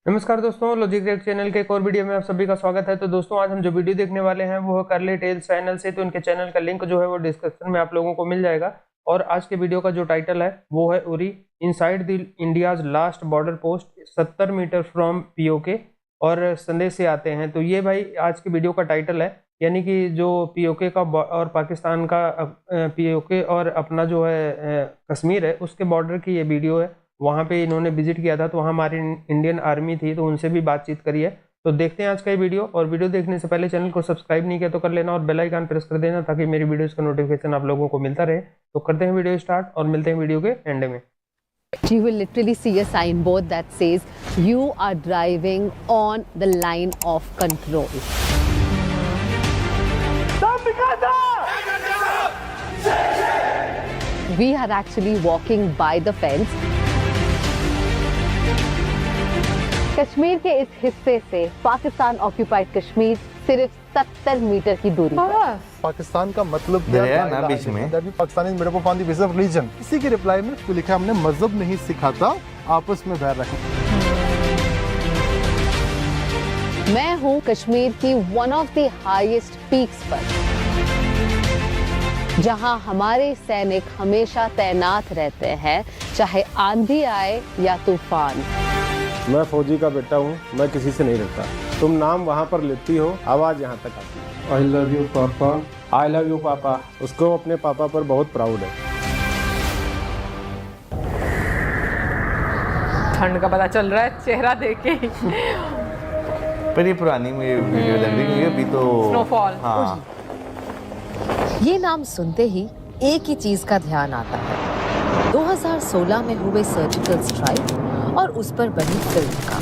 नमस्कार दोस्तों, logic take channel के एक और वीडियो में आप सभी का स्वागत है। तो दोस्तों आज हम जो वीडियो देखने वाले हैं वो है कर्ली टेल्स चैनल से। तो इनके चैनल का लिंक जो है वो डिस्क्रिप्शन में आप लोगों को मिल जाएगा। और आज के वीडियो का जो टाइटल है वो है Uri inside the India's last border post 70 metres from PoK और संदेश से आते हैं। तो ये भाई आज के वीडियो का टाइटल है, यानी कि जो पीओके का और पाकिस्तान का पीओके और अपना जो है कश्मीर है उसके बॉर्डर की ये वीडियो है। वहाँ पे इन्होंने विजिट किया था, तो वहाँ हमारी इंडियन आर्मी थी, तो उनसे भी बातचीत करी है। तो देखते हैं आज का ये वीडियो। और वीडियो देखने से पहले चैनल को सब्सक्राइब नहीं किया तो कर लेना और बेल आइकन प्रेस कर देना ताकि मेरी वीडियोस का नोटिफिकेशन आप लोगों को मिलता रहे। तो करते हैं वीडियो स्टार्ट और मिलते हैं वीडियो के एंड में। You will literally see a signboard that says you are driving on the line of control. We are actually walking by the fence. Kashmir के इस हिस्से से पाकिस्तान ऑक्यूपाइड कश्मीर सिर्फ 70 मीटर की दूरी पर। पाकिस्तान का मतलब है ना बीच में। Pakistan is made up of the basis of religion. इसी के रिप्लाई में तो लिखा हमने मजहब नहीं सिखाता, आपस में बैर रखें। मैं हूँ कश्मीर की one of the highest peaks पर, जहाँ हमारे सैनिक हमेशा तैनात रहते हैं, चाहे आंधी आए या तूफान। मैं फौजी का बेटा हूँ, मैं किसी से नहीं डरता। तुम नाम वहाँ पर लेती हो, आवाज यहाँ तक आती है। आई लव यू पापा। आई लव यू पापा। उसको अपने पापा पर बहुत प्राउड है। ठंड का पता चल रहा है चेहरा देख के। पर ये पुरानी वीडियो लग रही है अभी तो। स्नोफॉल। हाँ। ये नाम सुनते ही एक ही चीज का ध्यान आता है, 2016 में हुए सर्जिकल स्ट्राइक और उस पर बनी फिल्म का।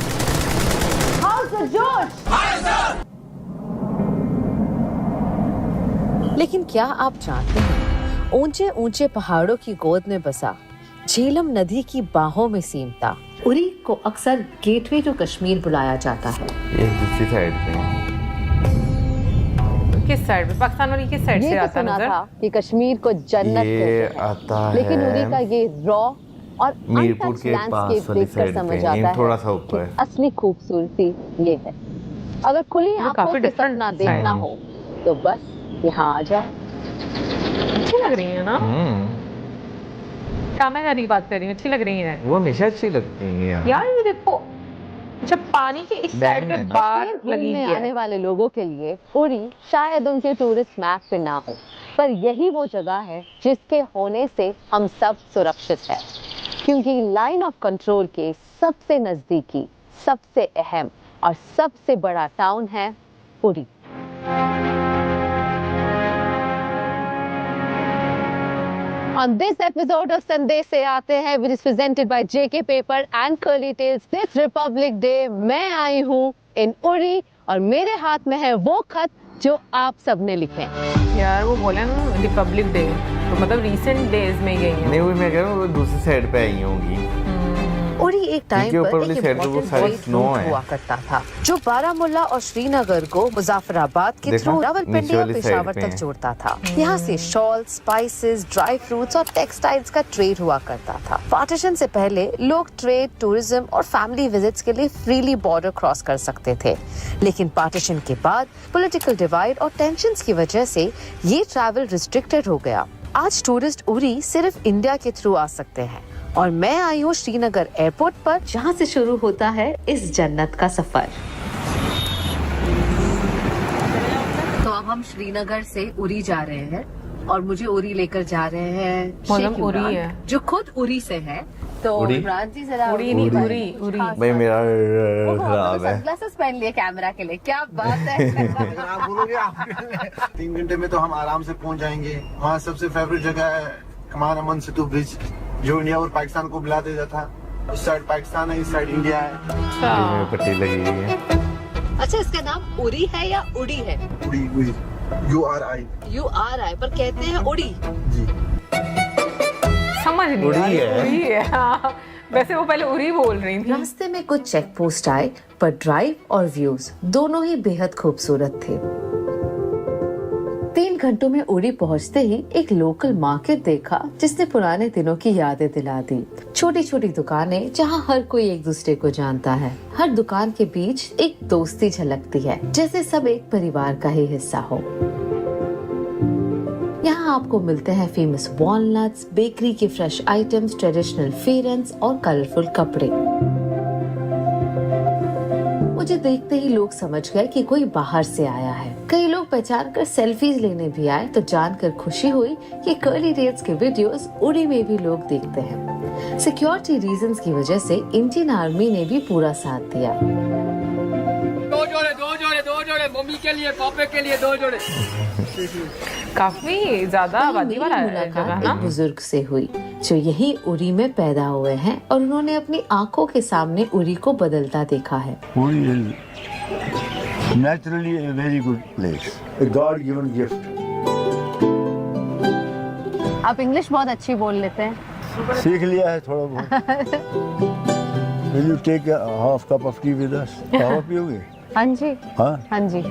लेकिन क्या आप जानते हैं, ऊंचे ऊंचे पहाड़ों की गोद में बसा झेलम नदी की बाहों में सीमता उरी को अक्सर गेटवे टू कश्मीर बुलाया जाता है। ये दूसरी साइड पे किस साइड पे? पाकिस्तान वाली किस साइड से ये तो आता सुना नजर? था कि कश्मीर को जन्नत ये कहते हैं, आता है लेकिन उरी का ये रॉ और मीरपुर अनटच्ड के पास लैंडस्केप वाली देखकर साइड समझ पे, आता है थोड़ा सा ऊपर कि असली खूबसूरती ये है। अगर खुली आंखों काफी से different सपना side देखना है। हो तो बस यहाँ आ जाओ। अच्छी लग रही है ना? मैं वाली बात कर रही हूँ, अच्छी लग रही है वो हमेशा अच्छी लगती है यार। ये देखो, जब पानी के इस साइड पे बाढ़ लगी घूमने है। आने वाले लोगों के लिए उरी शायद उनके टूरिस्ट मैप पे ना हो, पर यही वो जगह है जिसके होने से हम सब सुरक्षित हैं, क्योंकि लाइन ऑफ कंट्रोल के सबसे नजदीकी, सबसे अहम और सबसे बड़ा टाउन है Uri. On this episode of संदेश से आते हैं, which is presented by JK Paper and Curly Tales, this Republic Day मैं आई हूँ in उरी और मेरे हाथ में है वो खत जो आप सबने लिखे हैं। यार वो बोले ना रिपब्लिक डे, तो मतलब रिसेंट डेज में गई है। नहीं, वो मैं कह रहा हूँ वो दूसरी साइड पे आई होंगी। उरी एक टाइम ऊपर पर वाली एक साइड पे वो इम्पोर्टेंट सारी ट्रेड स्नो रूट है। हुआ करता था, जो बारामूला और श्रीनगर को मुजफ्फराबाद के देखा? थ्रू रावलपिंडी नीचे और वाली पेशावर साइड पे तक है। जोड़ता था। यहाँ से शॉल, स्पाइसेस, ड्राई फ्रूट्स और टेक्सटाइल्स का ट्रेड हुआ करता था। पार्टीशन से पहले लोग ट्रेड, टूरिज्म और फैमिली विजिट्स के लिए फ्रीली बॉर्डर क्रॉस कर सकते थे, लेकिन पार्टीशन के बाद पॉलिटिकल डिवाइड और टेंशंस की वजह से ये ट्रैवल रिस्ट्रिक्टेड हो गया। आज टूरिस्ट उरी सिर्फ इंडिया के थ्रू आ सकते हैं और मैं आई हूँ श्रीनगर एयरपोर्ट पर, जहाँ से शुरू होता है इस जन्नत का सफर। तो अब हम श्रीनगर से उरी जा रहे हैं और मुझे उरी लेकर जा रहे हैं मतलब शेख उरी इमरान, है। जो खुद उरी से है। तो उरी? इमरान जी जरा उरी नहीं, उरी उरी। भाई मेरा खराब है। सनग्लासेस पहन लिए कैमरा के लिए, क्या बात है। आप बोलोगे 3 घंटे में तो हम आराम से पहुंच जाएंगे। वहाँ सबसे फेवरेट जगह है कमान अमन सेतु ब्रिज, जो इंडिया और पाकिस्तान को मिला देता था। उस साइड पाकिस्तान है, इस साइड इंडिया है। ये पट्टी लगी हुई है। अच्छा, इसका नाम उरी है या उड़ी है? उड़ी उड़ी URI URI, पर कहते हैं उड़ी। जी। समझ नहीं उरी आ रही, है। उरी है। हाँ। वैसे वो पहले उरी बोल रही थी। रास्ते में कुछ चेक पोस्ट आए, पर ड्राइव और व्यूज दोनों ही बेहद खूबसूरत थे। 3 घंटों में उड़ी पहुंचते ही एक लोकल मार्केट देखा जिसने पुराने दिनों की यादें दिला दी। छोटी छोटी दुकानें जहां हर कोई एक दूसरे को जानता है। हर दुकान के बीच एक दोस्ती झलकती है, जैसे सब एक परिवार का ही हिस्सा हो। यहाँ आपको मिलते हैं फेमस वॉलनट्स, बेकरी के फ्रेश आइटम्स, ट्रेडिशनल फेरेंस और कलरफुल कपड़े। मुझे देखते ही लोग समझ गए कि कोई बाहर से आया है। कई लोग पहचान कर सेल्फीज लेने भी आए तो जानकर खुशी हुई कि कर्ली टेल्स के वीडियोस उड़ी में भी लोग देखते हैं। सिक्योरिटी रीजंस की वजह से इंडियन आर्मी ने भी पूरा साथ दिया। दो जोड़े मम्मी के लिए, पापा के लिए 2 जोड़े। काफी ज्यादा आबादी वाला जगह है ना। एक बुजुर्ग से हुई जो यही उरी में पैदा हुए हैं और उन्होंने अपनी आंखों के सामने उरी को बदलता देखा है। Uri is naturally a very good place, a God-given gift. आप इंग्लिश बहुत अच्छी बोल लेते हैं। सीख लिया है थोड़ा बहुत। Will you take a half cup of tea with us? कहवा पियोगे? हाँ जी, हाँ? हाँ जी।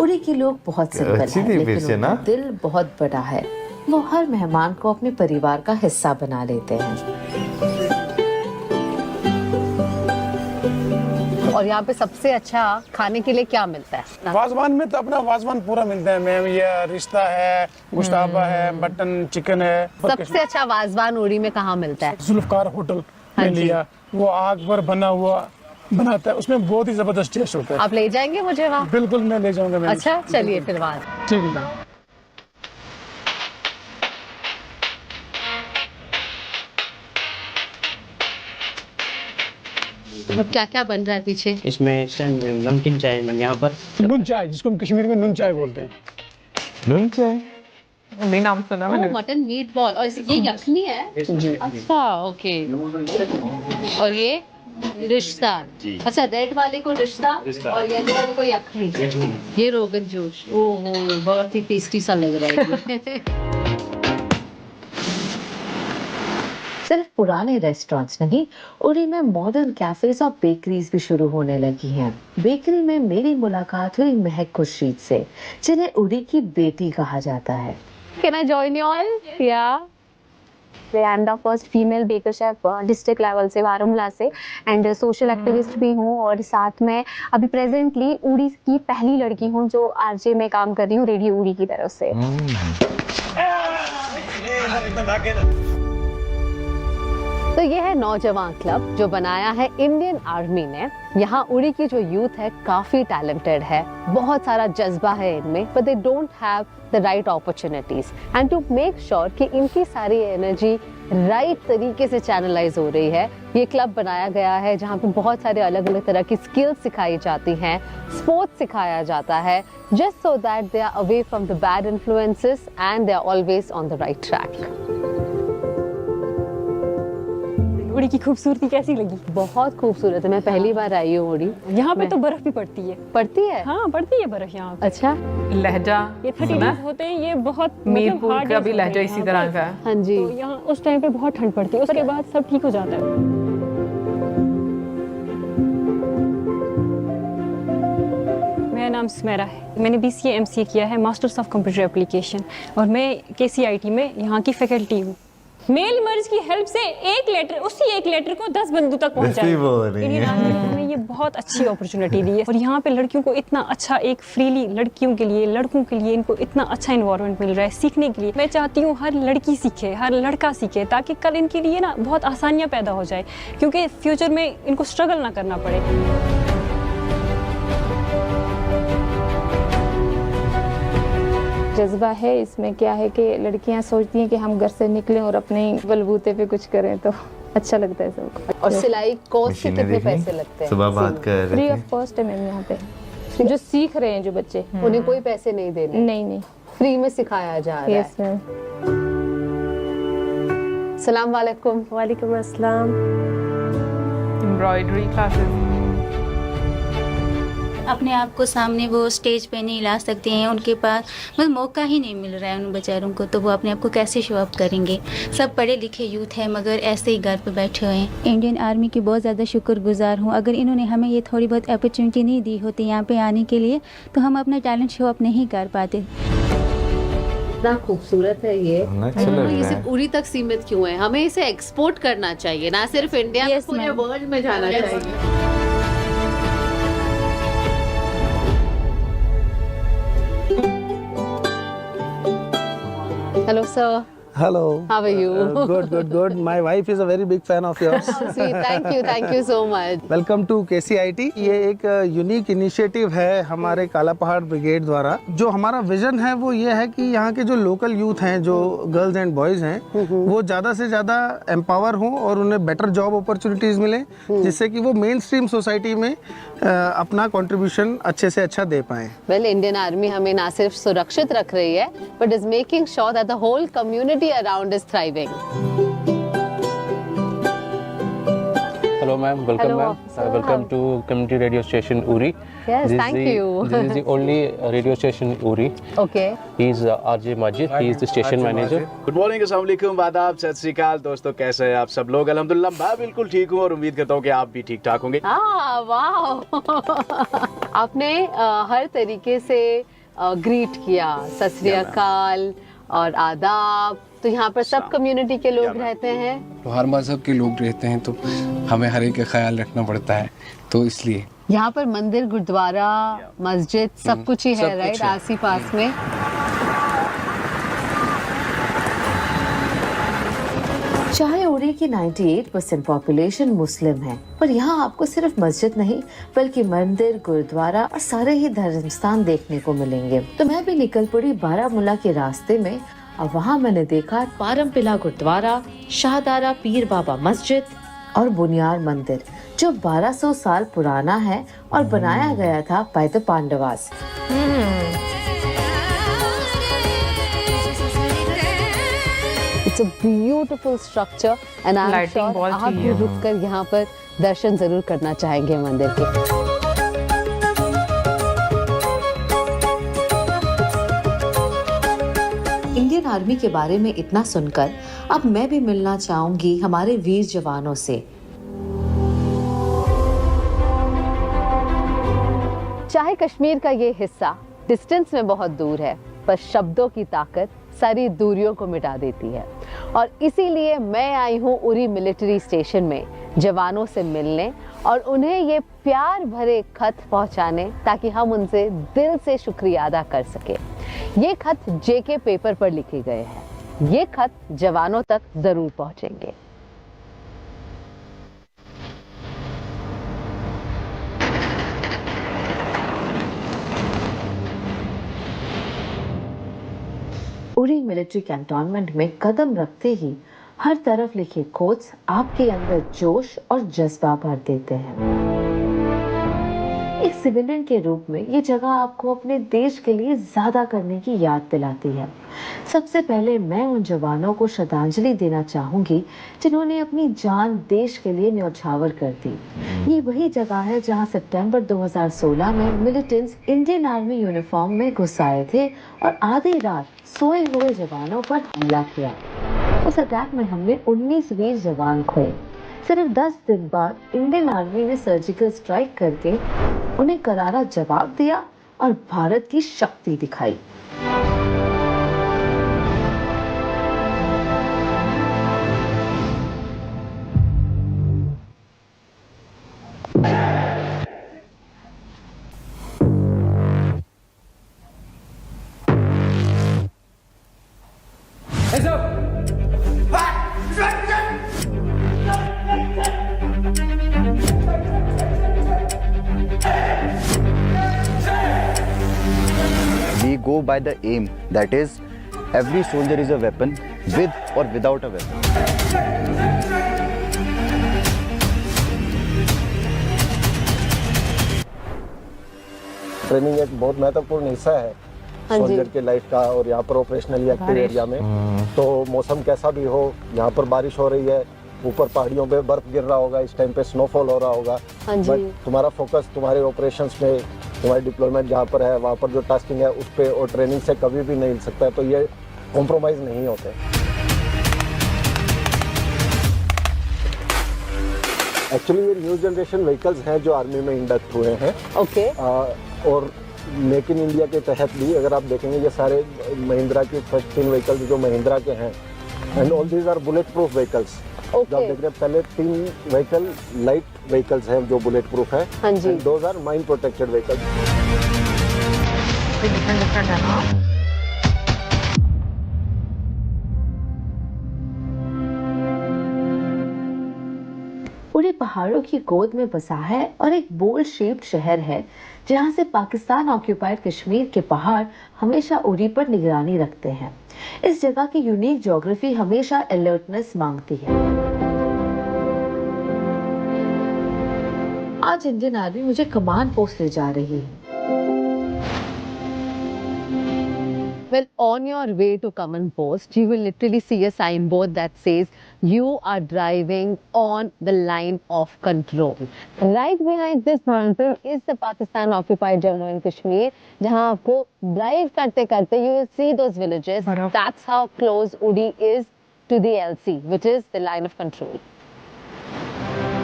उरी के लोग बहुत सिंपल अच्छी हैं, थी लेकिन फिर से ना? उनका दिल बहुत बड़ा है। वो हर मेहमान को अपने परिवार का हिस्सा बना लेते हैं। और यहाँ पे सबसे अच्छा खाने के लिए क्या मिलता है? वाजवान में तो अपना वाजवान पूरा मिलता है मैम। ये रिश्ता है, गुश्ताबा है, मटन चिकन है। सबसे अच्छा वाजवान उड़ी में कहाँ मिलता है? जुल्फकार होटल हाँ में जी। लिया, वो आग पर बना हुआ बनाता है, उसमें बहुत ही जबरदस्त टेस्ट होता है। आप ले जाएंगे मुझे वहाँ? बिल्कुल मैं ले जाऊंगा मैम। अच्छा चलिए फिर वहाँ। ठीक है। अब क्या क्या बन रहा है पीछे? इसमें नमकीन चाय यहाँ पर नून चाय, जिसको हम कश्मीर में नून चाय बोलते हैं। नून चाय नहीं, नाम सुना मैंने। Mutton meat ball. और ये यखनी है? जी। अच्छा ओके। और ये रिश्ता। अच्छा, रेड वाले को रिश्ता और येलो वाले को यखनी। ये रोगन जोश। ओहो, बहुत ही टेस्टी सा लग रहा है। सिर्फ पुराने रेस्टोरेंट्स नहीं, उरी में मॉडर्न कैफेज और बेकरीज भी शुरू होने लगी हैं। बेकरी में मेरी मुलाकात हुई महक खुर्शीद से, जिन्हें उरी की बेटी कहा जाता है। Can I join you all? Yeah. I am the first female baker chef district level से, बारामूला से, एंड सोशल एक्टिविस्ट भी हूँ। और साथ में अभी प्रेजेंटली उड़ी की पहली लड़की हूँ जो आरजे में काम कर रही हूँ रेडियो उड़ी की तरफ से। तो ये है नौजवान क्लब जो बनाया है इंडियन आर्मी ने। यहाँ उड़ी की जो यूथ है काफी टैलेंटेड है, बहुत सारा जज्बा है इनमें, but they don't have the right opportunities. And to make sure कि इनकी सारी एनर्जी राइट तरीके से चैनलाइज हो रही है, ये क्लब बनाया गया है जहाँ पे बहुत सारे अलग अलग तरह की स्किल्स सिखाई जाती हैं, स्पोर्ट्स सिखाया जाता है, just so that they are away from the bad influences and they are always on the right track. Uri की खूबसूरती कैसी लगी? बहुत खूबसूरत है, मैं पहली बार आई हूँ उड़ी। यहाँ पे तो बर्फ भी पड़ती है। पड़ती है? हाँ पड़ती है बर्फ यहाँ पे। अच्छा। लहजा ये 30 डेज होते हैं, ये बहुत मीरपुर का भी लहजा इसी तरह का है। हाँ जी। तो यहाँ उस टाइम पे बहुत ठंड पड़ती है, उसके बाद सब ठीक हो जाता है। मेरा नाम सुमेरा है, मैंने BCA MCA किया है, मास्टर्स ऑफ कंप्यूटर एप्लीकेशन, और मैं KCIT में यहाँ की फैकल्टी हूँ। मेल मर्ज की हेल्प से एक लेटर, उसी एक लेटर को 10 बंदों तक पहुंचाया। इंडियन आर्मी ने हमें ये बहुत अच्छी अपॉर्चुनिटी दी है, और यहाँ पे लड़कियों को इतना अच्छा, एक फ्रीली लड़कियों के लिए, लड़कों के लिए इनको इतना अच्छा इन्वायरमेंट मिल रहा है सीखने के लिए। मैं चाहती हूँ हर लड़की सीखे, हर लड़का सीखे, ताकि कल इनके लिए ना बहुत आसानियाँ पैदा हो जाए, क्योंकि फ्यूचर में इनको स्ट्रगल ना करना पड़े। जज्बा है इसमें। क्या है कि लड़कियां सोचती हैं कि हम घर से निकलें और अपने बलबूते पे कुछ करें, तो अच्छा लगता है सबको। और सिलाई कोर्स के कितने पैसे लगते हैं? सुबह बात कर रहे थे। फ्री ऑफ कॉस्ट है मैम यहाँ पे। जो सीख रहे हैं जो बच्चे, उन्हें कोई पैसे नहीं देने? नहीं, फ्री में सिखाया जा रहा है। Yes ma'am. सलाम वालेकुम। वालेकुम अस्सलाम। Embroidery classes. अपने आप को सामने वो स्टेज पे नहीं ला सकते हैं, उनके पास मतलब मौका ही नहीं मिल रहा है उन बेचारों को, तो वो अपने आप को कैसे शो अप करेंगे। सब पढ़े लिखे यूथ है मगर ऐसे ही घर पे बैठे हुए हैं। इंडियन आर्मी की बहुत ज़्यादा शुक्रगुजार हूँ। अगर इन्होंने हमें ये थोड़ी बहुत अपॉर्चुनिटी नहीं दी होती यहाँ पे आने के लिए तो हम अपना टैलेंट शो अप नहीं कर पाते। इतना खूबसूरत है ये, अच्छा लग ये रहा सिर्फ है। उरी तक सीमित क्यों है? हमें इसे एक्सपोर्ट करना चाहिए, ना सिर्फ इंडिया में, पूरे वर्ल्ड में जाना चाहिए। Hello sir. Hello. How are you? Good. My wife is a very big fan of yours. Sweet, thank you so much. Welcome to KCIT. ये एक यूनिक इनिशिएटिव है हमारे काला पहाड़ ब्रिगेड द्वारा। जो हमारा विजन है वो ये है कि यहाँ के जो लोकल यूथ हैं, जो गर्ल्स एंड बॉयज हैं, वो ज़्यादा से ज़्यादा एम्पावर हों और उन्हें बेटर जॉब अपॉर्चुनिटीज़ मिलें, जिससे कि वो मेन स्ट्रीम सोसाइटी में अपना कंट्रीब्यूशन अच्छे से अच्छा दे पाएं। वेल, इंडियन आर्मी हमें ना सिर्फ सुरक्षित रख रही है, but is making sure that the whole community around is thriving. Hello ma'am, welcome ma'am. Welcome to community radio station Uri. Yes, thank you. This is the only radio station Uri. Okay. He is RJ Majid. He is the station manager. Good morning, अस्सलाम वालेकुम, आदाब, सत श्री अकाल दोस्तों, कैसे हैं आप सब लोग? अल्हम्दुलिल्लाह मैं बिल्कुल ठीक हूँ और उम्मीद करता हूँ कि आप भी ठीक ठाक होंगे। वाह आपने हर तरीके से ग्रीट किया, सत श्री अकाल और आदाब। तो यहाँ पर सब कम्युनिटी के लोग रहते हैं, तो हर मजहब के लोग रहते हैं, तो हमें हर एक का ख्याल रखना पड़ता है, तो इसलिए यहाँ पर मंदिर, गुरुद्वारा, मस्जिद सब कुछ ही है, राइट, आस ही पास में। चाहे उरी की 98% पॉपुलेशन मुस्लिम है, पर यहाँ आपको सिर्फ मस्जिद नहीं बल्कि मंदिर, गुरुद्वारा और सारे ही धर्म स्थान देखने को मिलेंगे। तो मैं भी निकल पड़ी बारामूला के रास्ते में और वहाँ मैंने देखा पारमपिला गुरुद्वारा, शाहदारा पीर बाबा मस्जिद और बुनियार मंदिर, जो 1200 साल पुराना है और बनाया गया था by the Pandavas. It's a beautiful structure and I'm sure आप भी रुककर यहाँ पर दर्शन जरूर करना चाहेंगे मंदिर के। इंडियन आर्मी के बारे में इतना सुनकर अब मैं भी मिलना चाहूंगी हमारे वीर जवानों से। चाहे कश्मीर का ये हिस्सा डिस्टेंस में बहुत दूर है, पर शब्दों की ताकत सारी दूरियों को मिटा देती है। और इसीलिए मैं आई हूँ उरी मिलिट्री स्टेशन में जवानों से मिलने और उन्हें ये प्यार भरे खत पहुँचाने, ताकि हम उनसे दिल से शुक्रिया अदा कर सके। ये खत जेके पेपर पर लिखे गए हैं, ये खत जवानों तक जरूर पहुँचेंगे। उरी मिलिट्री कैंटोनमेंट में कदम रखते ही हर तरफ लिखे कोट्स आपके अंदर जोश और जज्बा भर देते हैं। एक सिविलियन के रूप में ये जगह आपको अपने देश के लिए ज्यादा करने की याद दिलाती है। सबसे पहले मैं उन जवानों को श्रद्धांजलि देना चाहूंगी जिन्होंने अपनी जान देश के लिए न्यौछावर कर दी। ये वही जगह है जहां सितंबर 2016 में मिलिटेंट्स इंडियन आर्मी यूनिफॉर्म में घुस आए थे और आधी रात सोए हुए जवानों पर हमला किया। उस अटैक में हमने 19 वीर जवान खोए। सिर्फ 10 दिन बाद इंडियन आर्मी ने सर्जिकल स्ट्राइक करके उन्हें करारा जवाब दिया और भारत की शक्ति दिखाई। We go by the aim, that is, every soldier is a weapon, with or without a weapon. Training एक बहुत महत्वपूर्ण हिस्सा है सोल्जर के लाइफ का, और यहाँ पर ऑपरेशनली एक्टिव एरिया में तो मौसम कैसा भी हो, यहाँ पर बारिश हो रही है, ऊपर पहाड़ियों पे बर्फ गिर रहा होगा, इस टाइम पे स्नोफॉल हो रहा होगा, बट तुम्हारा फोकस तुम्हारे ऑपरेशंस में हमारी डिप्लॉयमेंट जहाँ पर है वहाँ पर जो टास्किंग है उस पर और ट्रेनिंग से कभी भी नहीं हिल सकता है, तो ये कॉम्प्रोमाइज़ नहीं होते। एक्चुअली ये न्यू जनरेशन व्हीकल्स हैं जो आर्मी में इंडक्ट हुए हैं। ओके। और मेक इन इंडिया के तहत भी अगर आप देखेंगे ये सारे महिंद्रा के फर्स्ट 3 व्हीकल्स जो महिंद्रा के हैं, and all these are bullet proof vehicles. जो आप देख रहे हैं पहले 3 व्हीकल लाइट व्हीकल्स हैं जो बुलेट प्रूफ है। हाँ जी। Those are mine protected vehicles. Different है ना। पूरे पहाड़ों की गोद में बसा है और एक बोल शेप्ड शहर है जहां से पाकिस्तान ऑक्यूपाइड कश्मीर के पहाड़ हमेशा उरी पर निगरानी रखते हैं। इस जगह की यूनिक ज्योग्राफी हमेशा अलर्टनेस मांगती है। आज इंडियन आर्मी मुझे कमांड पोस्ट ले जा रही है। Well, on your way to command post, you will literally see a signboard that says you are driving on the line of control. Right behind this mountain is the Pakistan occupied Jammu and Kashmir, जहाँ आपको drive करते करते you will see those villages. That's how close Uri is to the LC, which is the line of control.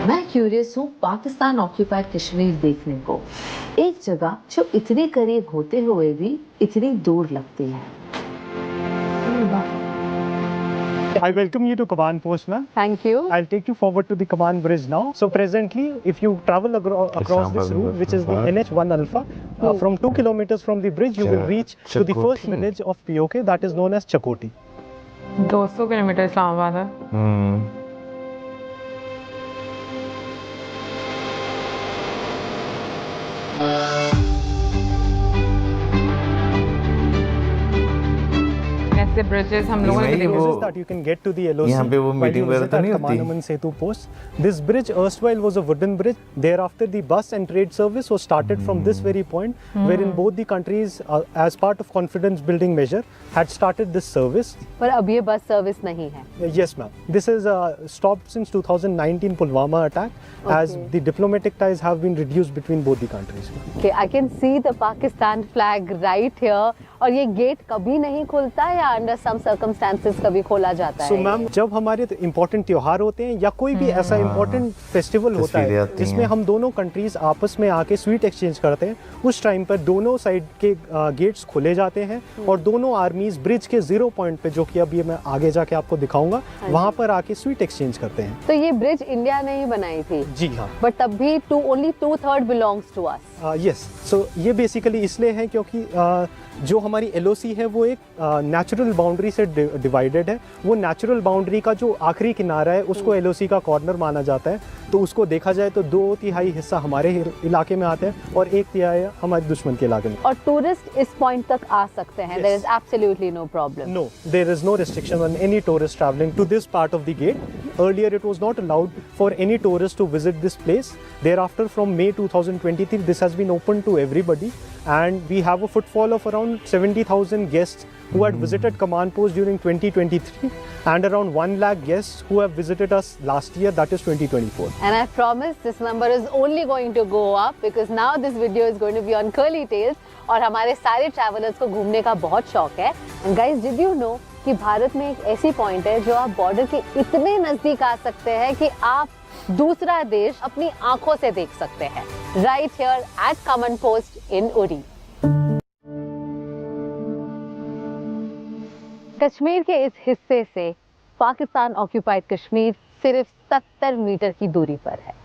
मैं curious हूँ Pakistan occupied Kashmir देखने को, एक जगह जो इतने करीब होते हुए भी इतनी दूर लगती है। I welcome you to command post, ma'am. Thank you. I'll take you forward to the command bridge now. So presently, if you travel across this route, which is the NH1 Alpha, from 2 kilometers from the bridge, you will reach to the first village of POK, that is known as Chakoti. 200 kilometre Islamabad है। ऐसे bridges हम लोगों ने that you can get to the LOC यहाँ पे वो meeting वगैरह तो नहीं होती? Kaman Setu post. This bridge erstwhile was a wooden bridge. Thereafter the bus and trade service was started from this very point, wherein both the countries as part of confidence building measure had started this service. पर अब ये bus service नहीं है। Yes, ma'am. This is stopped since 2019 Pulwama attack, as the diplomatic ties have been reduced between both the countries. Okay, I can see the Pakistan flag right here. और ये gate कभी नहीं खुलता या under some circumstances कभी खोला जाता है? So मैम, जब हमारे इम्पोर्टेंट त्योहार होते हैं या कोई भी ऐसा इम्पोर्टेंट फेस्टिवल होता है जिसमें हम दोनों कंट्रीज आपस में आके स्वीट एक्सचेंज करते हैं, उस टाइम पर दोनों साइड के गेट्स खोले जाते हैं और दोनों आर्मीज ब्रिज के 0 पॉइंट पे, जो कि अभी मैं आगे जाके आपको दिखाऊंगा, वहाँ पर आके स्वीट एक्सचेंज करते हैं। तो ये ब्रिज इंडिया ने ही बनाई थी? जी हाँ। बट तब भी only 2/3 belongs to us. Yes, so ये बेसिकली इसलिए है क्योंकि जो हमारी LOC है वो एक नेचुरल बाउंड्री से डिवाइडेड है। वो नेचुरल बाउंड्री का जो आखिरी किनारा है उसको LOC का कॉर्नर माना जाता है। तो उसको देखा जाए तो 2/3 हिस्सा हमारे इलाके में आते हैं और 1/3 हमारे दुश्मन के इलाके में। और टूरिस्ट इस पॉइंट तक आ सकते हैं? There is absolutely no problem. No, there is no restriction on any tourist traveling to this part of the gate. Earlier it was not allowed for any tourist to visit this place. Thereafter, from May 2023, this has been open to everybody, and we have a footfall of around 70,000 guests who had visited command post during 2023, and around 1 lakh guests who have visited us last year, that is 2024. And I promise this number is only going to go up, because now this video is going to be on curly tails, और हमारे सारे travellers को घूमने का बहुत शौक है। And guys, did you know कि भारत में एक ऐसी पॉइंट है जो आप बॉर्डर के इतने नजदीक आ सकते हैं कि आप दूसरा देश अपनी आंखों से देख सकते हैं, right here eight command post इन उरी। कश्मीर के इस हिस्से से पाकिस्तान ऑक्यूपाइड कश्मीर सिर्फ 70 मीटर की दूरी पर है।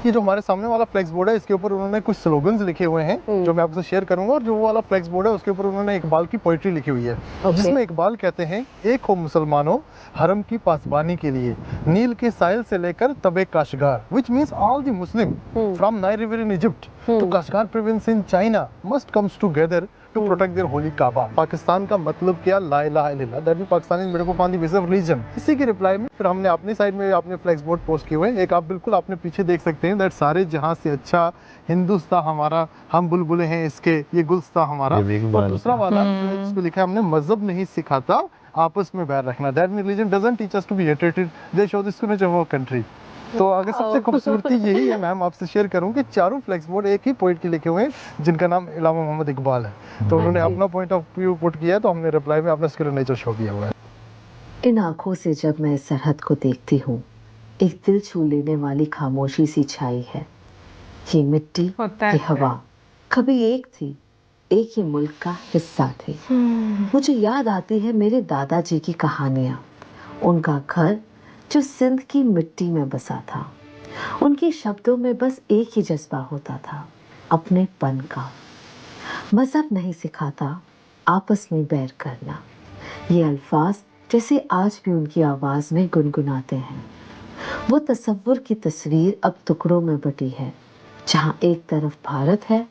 ये जो हमारे सामने वाला फ्लेक्स बोर्ड है, इसके ऊपर उन्होंने कुछ स्लोगन्स लिखे हुए हैं जो मैं आपसे शेयर करूंगा, और जो वाला फ्लेक्स बोर्ड है उसके ऊपर उन्होंने इकबाल की पोइट्री लिखी हुई है, जिसमें इकबाल कहते हैं, एक हो मुसलमानों हरम की पासबानी के लिए, नील के साहिल से लेकर तबे काशगार, which means all the Muslim from Nile River in Egypt to Kashgar province in China must comes together to protect their holy Kaaba. Pakistan का मतलब क्या? ला इलाहा इल्लल्लाह, दैट मींस पाकिस्तानी मेरे को on the basis of religion. इसी के रिप्लाई में फिर हमने अपनी साइड में अपने फ्लैक्स बोर्ड पोस्ट किए हुए हैं। एक आप बिल्कुल आपने पीछे देख सकते हैं, दैट सारे जहां से अच्छा हिंदुस्तान हमारा, हम बुलबुले हैं इसके, ये गुलस्तान हमारा। और दूसरा वाला इस पे लिखा है हमने, मजहब नहीं सिखाता आपस में बैर रखना, that means religion doesn't teach us to be hated, they show this to nature of country. तो अगर सबसे खूबसूरती यही है मैम, आपसे शेयर करूं कि चारों फ्लेक्स बोर्ड एक ही पोइट के लिखे हुए हैं जिनका नाम इलामा मोहम्मद इकबाल है। तो उन्होंने अपना पॉइंट ऑफ व्यू पुट किया है, तो हमने रिप्लाई में अपना सेक्युलर नेचर शो किया हुआ है। इन आंखों से जब मैं इस सरहद को देखती हूँ, एक दिल छू लेने वाली खामोशी सी छाई है। ये मिट्टी, ये हवा कभी एक थी, एक ही मुल्क का हिस्सा थी। मुझे याद आती है मेरे दादाजी की कहानियाँ, उनका घर जो सिंध की मिट्टी में बसा था। उनके शब्दों में बस एक ही जज्बा होता था, अपनेपन का। मजहब नहीं सिखाता आपस में बैर करना। ये अल्फाज जैसे आज भी उनकी आवाज़ में गुनगुनाते हैं। वो तसव्वुर की तस्वीर अब टुकड़ों में बटी है, जहाँ एक तरफ भारत है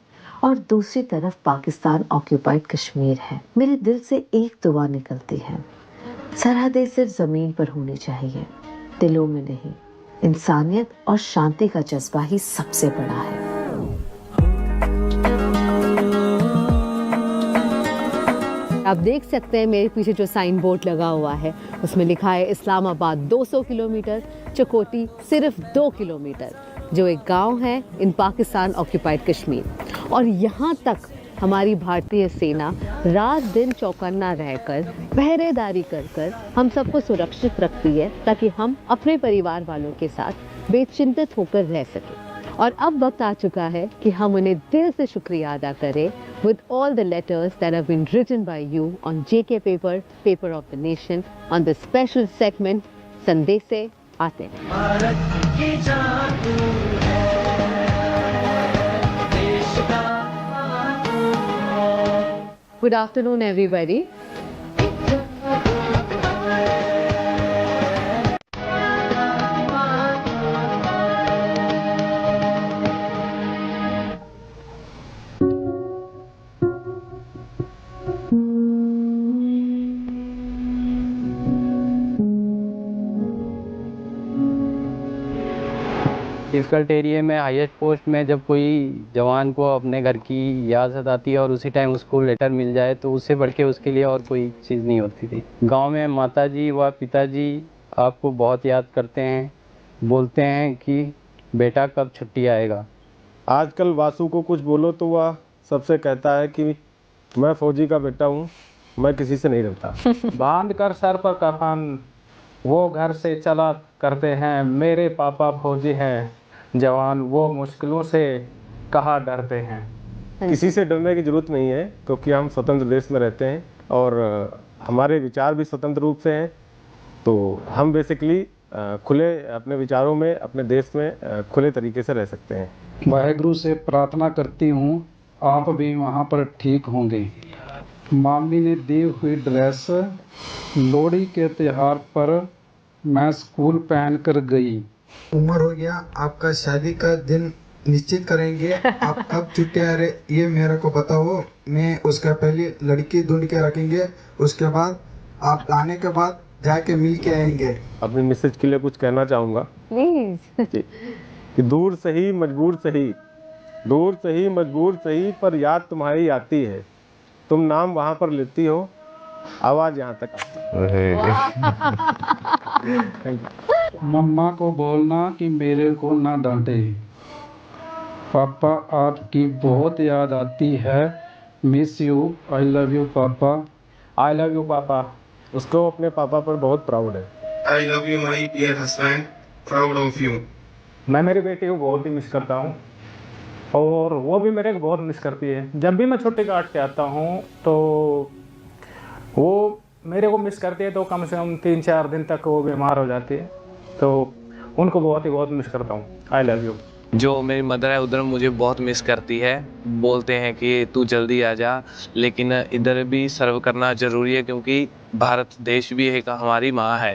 और दूसरी तरफ पाकिस्तान ऑक्यूपाइड कश्मीर है। मेरे दिल से एक दुआ निकलती है, सरहदें सिर्फ ज़मीन पर होनी चाहिए, दिलों में नहीं। इंसानियत और शांति का जज्बा ही सबसे बड़ा है। आप देख सकते हैं मेरे पीछे जो साइन बोर्ड लगा हुआ है, उसमें लिखा है इस्लामाबाद 200 किलोमीटर, चकोटी सिर्फ 2 किलोमीटर, जो एक गांव है इन पाकिस्तान ऑक्यूपाइड कश्मीर। और यहाँ तक हमारी भारतीय सेना रात दिन चौकन्ना रहकर, पहरेदारी कर हम सबको सुरक्षित रखती है, ताकि हम अपने परिवार वालों के साथ बेचिंतित होकर रह सकें। और अब वक्त आ चुका है कि हम उन्हें दिल से शुक्रिया अदा करें with all the letters that have been written by you on JK paper, paper of the nation, on the special segment संदेशे आते हैं। Good afternoon, everybody. Difficult area में हाईएस्ट पोस्ट में जब कोई जवान को अपने घर की याद सताती है और उसी टाइम उसको लेटर मिल जाए, तो उससे बढ़ के उसके लिए और कोई चीज़ नहीं होती थी। गांव में माताजी व पिताजी आपको बहुत याद करते हैं, बोलते हैं कि बेटा कब छुट्टी आएगा। आजकल वासु को कुछ बोलो तो वह सबसे कहता है कि मैं फौजी का बेटा हूँ, मैं किसी से नहीं डरता। बांध कर सर पर कफन वो घर से चला करते हैं, मेरे पापा फौजी हैं जवान वो मुश्किलों से कहाँ डरते हैं। किसी से डरने की जरूरत नहीं है, क्योंकि हम स्वतंत्र देश में रहते हैं और हमारे विचार भी स्वतंत्र रूप से हैं। तो हम बेसिकली खुले अपने विचारों में, अपने देश में खुले तरीके से रह सकते हैं। वाहेगुरु से प्रार्थना करती हूँ आप भी वहाँ पर ठीक होंगे। मामी ने दी हुई ड्रेस लोहड़ी के त्योहार पर मैं स्कूल पहन कर गई। उम्र हो गया, आपका शादी का दिन निश्चित करेंगे। आप कब छुट्टी आ रहे ये मेरे को बताओ, मैं उसका पहले लड़की ढूंढ के रखेंगे, उसके बाद आप आने के बाद जाके मिल के आएंगे। अपनी मैसेज के लिए कुछ कहना चाहूँगा कि दूर सही मजबूर सही, दूर सही मजबूर सही, पर याद तुम्हारी आती है। तुम नाम वहाँ पर लेती हो, आवाज़ यहाँ तक। मम्मा को बोलना कि मेरे को ना डांटे। पापा आपकी बहुत याद आती है, miss you, I love you पापा। आई लव यू पापा। उसको अपने पापा पर बहुत प्राउड है। I love you my dear husband, proud of you. मैं मेरी बेटी को बहुत ही मिस करता हूँ और वो भी मेरे को बहुत मिस करती है। जब भी मैं छुट्टी काट के आता हूँ तो वो मेरे को मिस करती है, तो कम से कम 3-4 दिन तक वो बीमार हो जाती है, तो उनको बहुत मिस करता हूँ। आई लव यू। जो मेरी मदर है उधर मुझे बहुत मिस करती है, बोलते हैं कि तू जल्दी आ जा, लेकिन इधर भी सर्व करना ज़रूरी है क्योंकि भारत देश भी एक हमारी माँ है।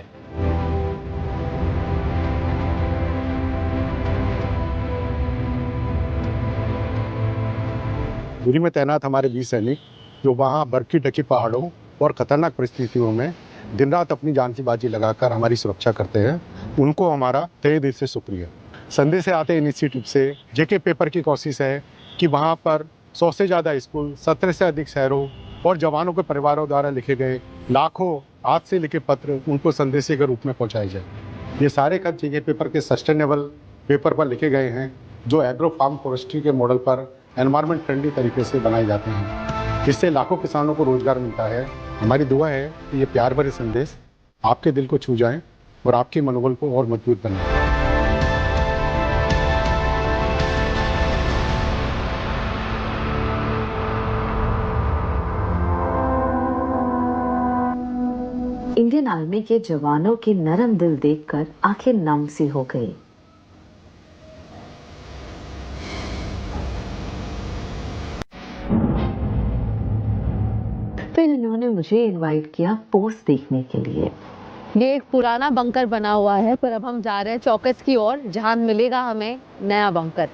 दूरी में तैनात हमारे वीर सैनिक जो वहाँ बर्फ की ढकी पहाड़ों और खतरनाक परिस्थितियों में दिन रात अपनी जान की बाजी लगाकर हमारी सुरक्षा करते हैं, उनको हमारा तहे दिल से शुक्रिया। संदेश से आते इनिशिएटिव से जेके पेपर की कोशिश है कि वहाँ पर 100 से ज़्यादा स्कूल, 17 से अधिक शहरों और जवानों के परिवारों द्वारा लिखे गए लाखों हाथ से लिखे पत्र उनको संदेश के रूप में पहुँचाए जाए। ये सारे खत जीके पेपर के सस्टेनेबल पेपर पर लिखे गए हैं, जो एग्रो फार्म फॉरेस्ट्री के मॉडल पर एनवायरमेंट फ्रेंडली तरीके से बनाए जाते हैं। इससे लाखों किसानों को रोजगार मिलता है। हमारी दुआ है कि ये प्यार भरे संदेश आपके दिल को छू जाएं और आपके मनोबल को और मजबूत बनाएं। इंडियन आर्मी के जवानों के नरम दिल देखकर आंखें नम सी हो गई। फिर इन्होंने मुझे इनवाइट किया पोस्ट देखने के लिए। ये एक पुराना बंकर बना हुआ है, पर अब हम जा रहे हैं चौकस की ओर, जहां मिलेगा हमें नया बंकर।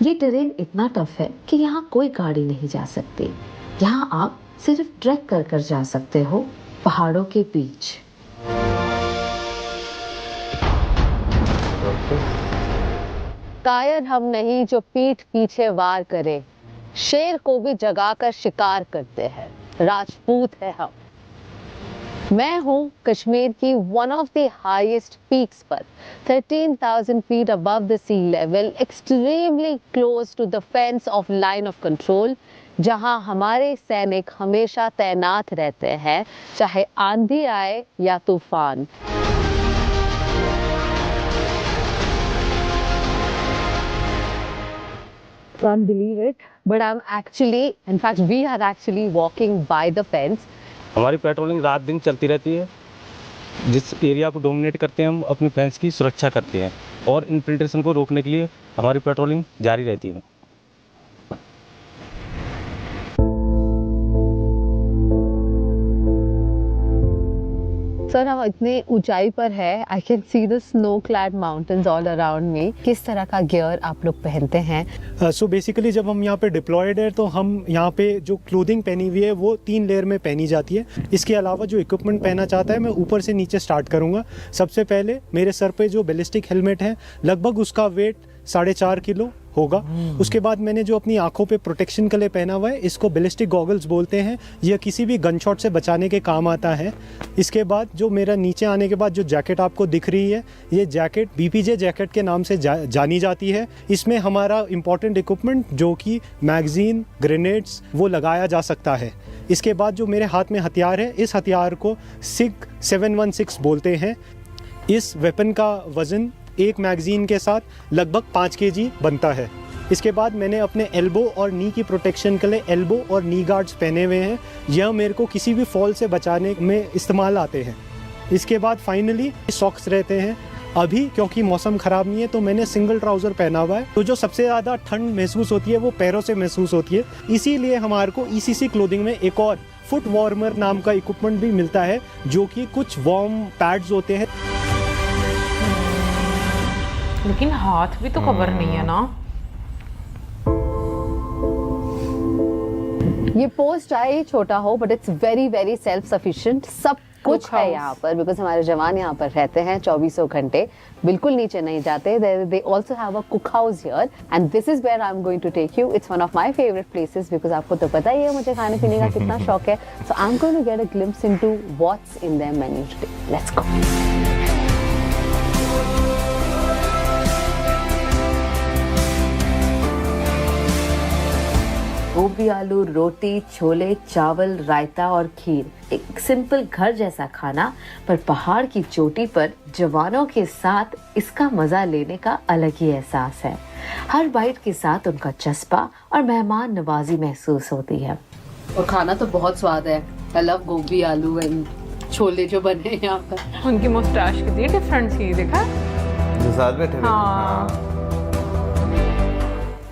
ये टेरेन इतना टफ है कि यहाँ कोई गाड़ी नहीं जा सकती। यहाँ आप सिर्फ ट्रैक कर जा सकते हो पहाड़ों के बीच। कायर हम नहीं जो पीठ पीछे वार करे, शेर को भी जगाकर शिकार करते हैं, राजपूत है हम। मैं हूँ कश्मीर की one of the highest peaks पर 13,000 feet above the sea level, extremely close to the fence of line of control, जहां हमारे सैनिक हमेशा तैनात रहते हैं, चाहे आंधी आए या तूफान। Can't believe it, but I'm actually, in fact, we are actually walking by the fence. हमारी पेट्रोलिंग रात दिन चलती रहती है। जिस एरिया को डोमिनेट करते हैं हम अपनी फेंस की सुरक्षा करते हैं, और इन्फिल्ट्रेशन को रोकने के लिए हमारी पेट्रोलिंग जारी रहती है। सर, हम इतनी ऊंचाई पर है, I can see the snow clad mountains all around me. किस तरह का गियर आप लोग पहनते हैं? सो बेसिकली जब हम यहाँ पे डिप्लॉयड है तो हम यहाँ पे जो क्लोथिंग पहनी हुई है वो 3 लेयर में पहनी जाती है। इसके अलावा जो इक्विपमेंट पहना चाहता है, मैं ऊपर से नीचे स्टार्ट करूँगा। सबसे पहले मेरे सर पे जो बैलिस्टिक हेलमेट है, लगभग उसका वेट 4.5 किलो होगा। उसके बाद मैंने जो अपनी आंखों पे प्रोटेक्शन के लिए पहना हुआ है, इसको बैलिस्टिक गॉगल्स बोलते हैं। यह किसी भी गन शॉट से बचाने के काम आता है। इसके बाद जो मेरा नीचे आने के बाद जो जैकेट आपको दिख रही है, ये जैकेट बीपीजे जैकेट के नाम से जानी जाती है। इसमें हमारा इंपॉर्टेंट इक्विपमेंट जो कि मैगजीन, ग्रेनेड्स, वो लगाया जा सकता है। इसके बाद जो मेरे हाथ में हथियार है, इस हथियार को सिग 716 बोलते हैं। इस वेपन का वजन एक मैगजीन के साथ लगभग 5 kg बनता है। इसके बाद मैंने अपने एल्बो और नी की प्रोटेक्शन के लिए एल्बो और नी गार्ड्स पहने हुए हैं। यह मेरे को किसी भी फॉल से बचाने में इस्तेमाल आते हैं। इसके बाद फाइनली सॉक्स रहते हैं। अभी क्योंकि मौसम ख़राब नहीं है तो मैंने सिंगल ट्राउज़र पहना हुआ है। तो जो सबसे ज़्यादा ठंड महसूस होती है वो पैरों से महसूस होती है। इसीलिए हमारे को ECC क्लोथिंग में एक और फुट वार्मर नाम का इक्विपमेंट भी मिलता है, जो कि कुछ वार्म पैड्स होते हैं। लेकिन हाथ भी तो कवर नहीं है ना। ये पोस्ट चाहे ही छोटा हो, but it's very very self sufficient. सब कुछ है यहाँ पर, बिकॉज हमारे जवान यहाँ पर रहते हैं 24 घंटे, बिल्कुल नीचे नहीं जाते। They also have a cook house here, and this is where I am going to take you. It's one of my favourite places, because आपको तो पता ही है मुझे खाने पीने का कितना शौक है। So I am going to get a glimpse into what's in their menu today. Let's go. Gobhi, aloo, रोटी, छोले, चावल, रायता और खीर। एक सिंपल घर जैसा खाना, पर पहाड़ की चोटी पर जवानों के साथ इसका मजा लेने का अलग ही एहसास है। हर बाइट के साथ उनका चस्पा और मेहमान नवाजी महसूस होती है। और खाना तो बहुत स्वाद है। आई लव गोभी, आलू एंड छोले जो बने हैं यहाँ पर। उनकी मुस्टैच कितनी डिफरेंट सी, देखा जो साथ बैठे हुए। हाँ।